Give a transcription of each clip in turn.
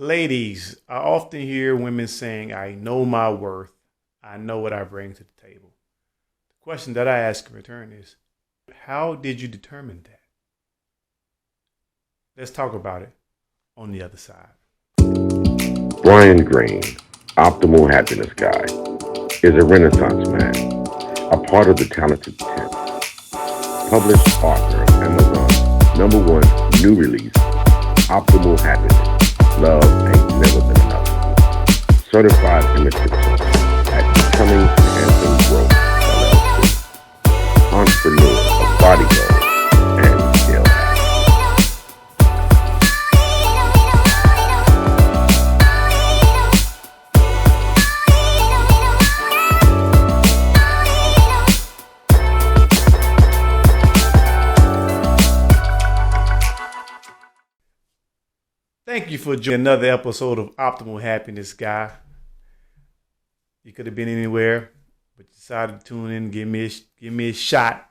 Ladies, I often hear women saying, I know my worth. I know what I bring to the table. The question that I ask in return is, how did you determine that? Let's talk about it on the other side. Brian Greene, Optimal Happiness Guy, is a Renaissance man, a part of the Talented 10, published author of Amazon's #1 new release, Optimal Happiness, Love Ain't Never Been Enough, certified image consultant at Becoming Enhancing Growth, LLC, entrepreneur of Body Goals and Scale Hacks. Thank you for joining another episode of Optimal Happiness Guy. You could have been anywhere, but you decided to tune in, give me a shot,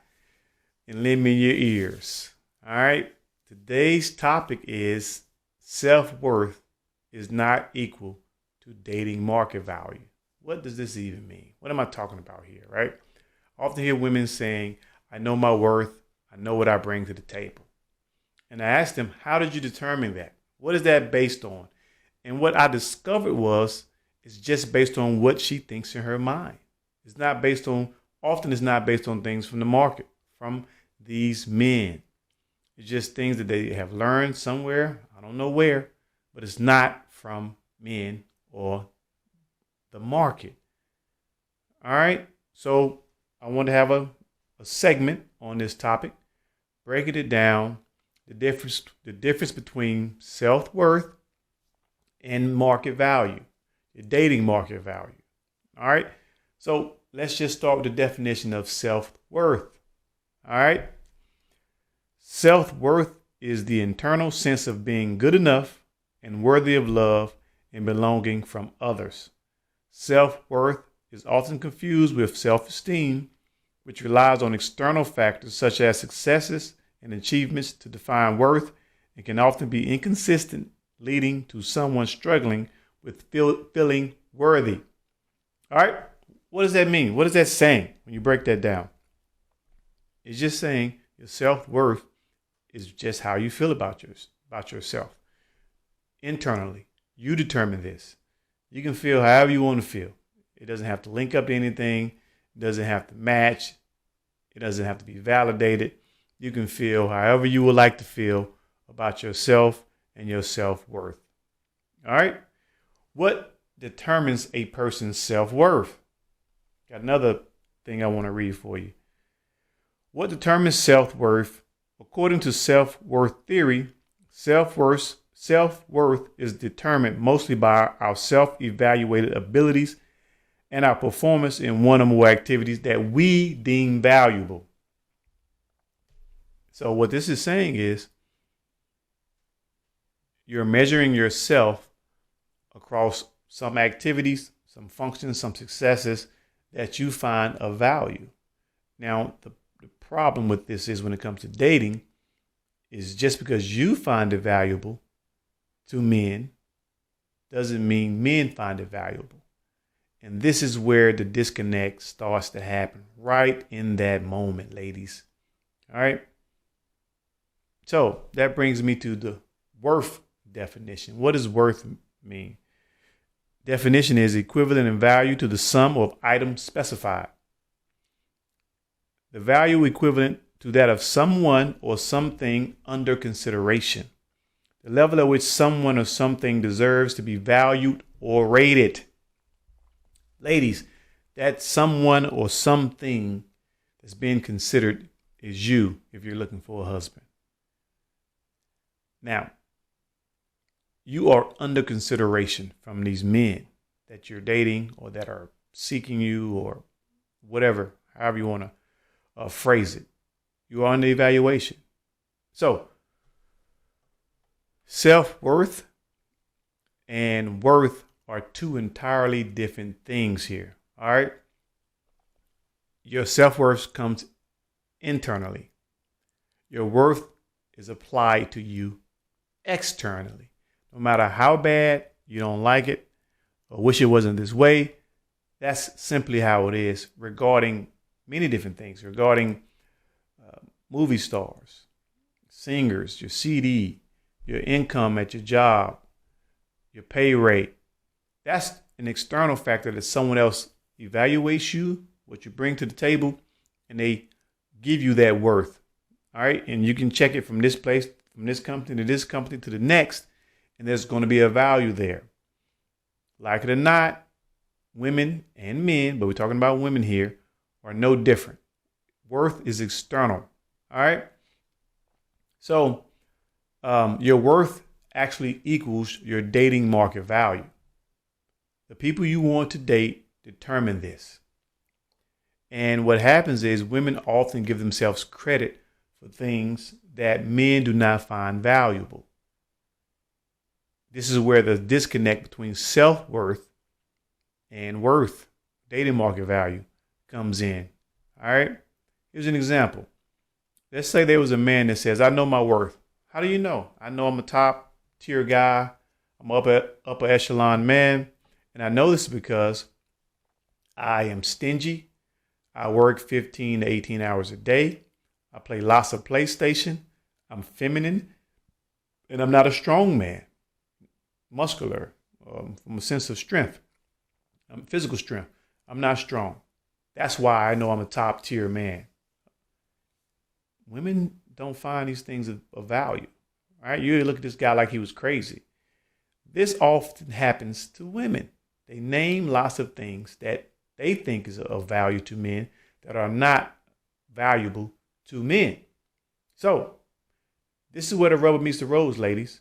and lend me your ears. All right. Today's topic is self-worth is not equal to dating market value. What does this even mean? What am I talking about here, right? I often hear women saying, I know my worth. I know what I bring to the table. And I asked them, how did you determine that? What is that based on? And what I discovered it's just based on what she thinks in her mind. Often it's not based on things from the market, from these men. It's just things that they have learned somewhere, I don't know where, but it's not from men or the market. All right. So I want to have a segment on this topic, breaking it down. The difference between self-worth and market value, the dating market value. All right. So let's just start with the definition of self-worth. All right. Self-worth is the internal sense of being good enough and worthy of love and belonging from others. Self-worth is often confused with self-esteem, which relies on external factors such as successes and achievements to define worth, and can often be inconsistent, leading to someone struggling with feeling worthy. All right. What does that mean? What is that saying when you break that down? It's just saying your self-worth is just how you feel about yourself. Internally, you determine this. You can feel however you want to feel. It doesn't have to link up to anything. It doesn't have to match. It doesn't have to be validated. You can feel however you would like to feel about yourself and your self-worth. All right. What determines a person's self-worth? Got another thing I want to read for you. What determines self-worth? According to self-worth theory, self-worth is determined mostly by our self-evaluated abilities and our performance in one or more activities that we deem valuable. So what this is saying is you're measuring yourself across some activities, some functions, some successes that you find of value. Now, the problem with this is when it comes to dating is just because you find it valuable to men doesn't mean men find it valuable. And this is where the disconnect starts to happen right in that moment, ladies. All right. So that brings me to the worth definition. What does worth mean? Definition is equivalent in value to the sum of items specified. The value equivalent to that of someone or something under consideration. The level at which someone or something deserves to be valued or rated. Ladies, that someone or something that's being considered is you if you're looking for a husband. Now, you are under consideration from these men that you're dating or that are seeking you or whatever, however you want to phrase it. You are under evaluation. So, self-worth and worth are two entirely different things here. All right. Your self-worth comes internally. Your worth is applied to you externally. No matter how bad you don't like it or wish it wasn't this way, that's simply how it is regarding many different things, regarding movie stars, singers, your CD, your income at your job, your pay rate. That's an external factor that someone else evaluates you, what you bring to the table, and they give you that worth. All right. And you can check it from this place, from this company to this company to the next, and there's going to be a value there. Like it or not, women and men, but we're talking about women here, are no different. Worth is external. All right. So your worth actually equals your dating market value. The people you want to date determine this. And what happens is women often give themselves credit for things that men do not find valuable. This is where the disconnect between self-worth and worth, dating market value, comes in. All right. Here's an example. Let's say there was a man that says, I know my worth. How do you know? I know I'm a top tier guy. I'm upper echelon man. And I know this because I am stingy. I work 15 to 18 hours a day. I play lots of PlayStation. I'm feminine. And I'm not a strong man. Muscular, from a sense of strength. Physical strength. I'm not strong. That's why I know I'm a top tier man. Women don't find these things of value. All right. You look at this guy like he was crazy. This often happens to women. They name lots of things that they think is of value to men that are not valuable to men. So this is where the rubber meets the road, ladies.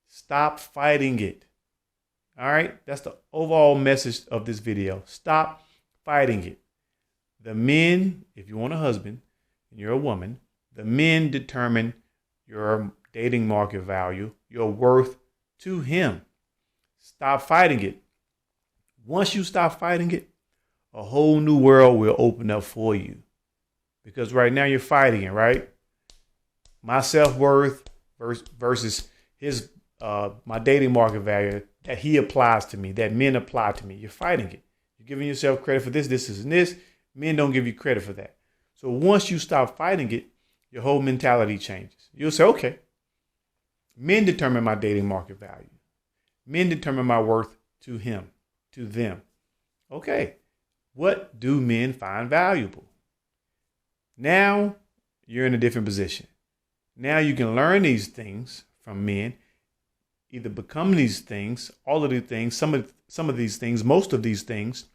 Stop fighting it. All right. That's the overall message of this video. Stop fighting it. The men, if you want a husband and you're a woman, the men determine your dating market value, your worth to him. Stop fighting it. Once you stop fighting it, a whole new world will open up for you. Because right now you're fighting it, right? My self-worth versus his my dating market value that he applies to me, that men apply to me. You're fighting it. You're giving yourself credit for this, and this. Men don't give you credit for that. So once you stop fighting it, your whole mentality changes. You'll say, okay, men determine my dating market value. Men determine my worth to him, to them. Okay, what do men find valuable? Now you're in a different position. Now you can learn these things from men, either become these things, all of these things, some of these things, most of these things,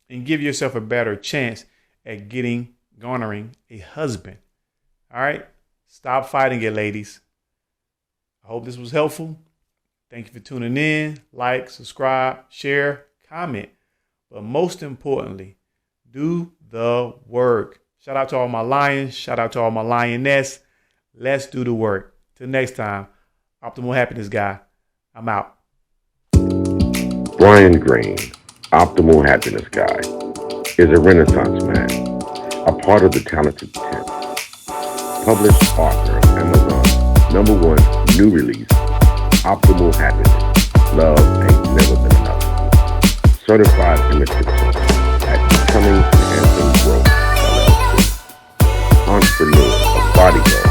and give yourself a better chance at garnering a husband. All right. Stop fighting it, ladies. I hope this was helpful. Thank you for tuning in. Like, subscribe, share, comment. But most importantly, do the work. Shout out to all my lions. Shout out to all my lioness. Let's do the work. Till next time, Optimal Happiness Guy. I'm out. Brian Green, Optimal Happiness Guy, is a Renaissance man, a part of the Talented 10. Published author of Amazon's #1 new release, Optimal Happiness, Love Ain't Never Been Enough. Certified image consultant at Becoming Enhancing Growth, LLC. Entrepreneur of Bodyguard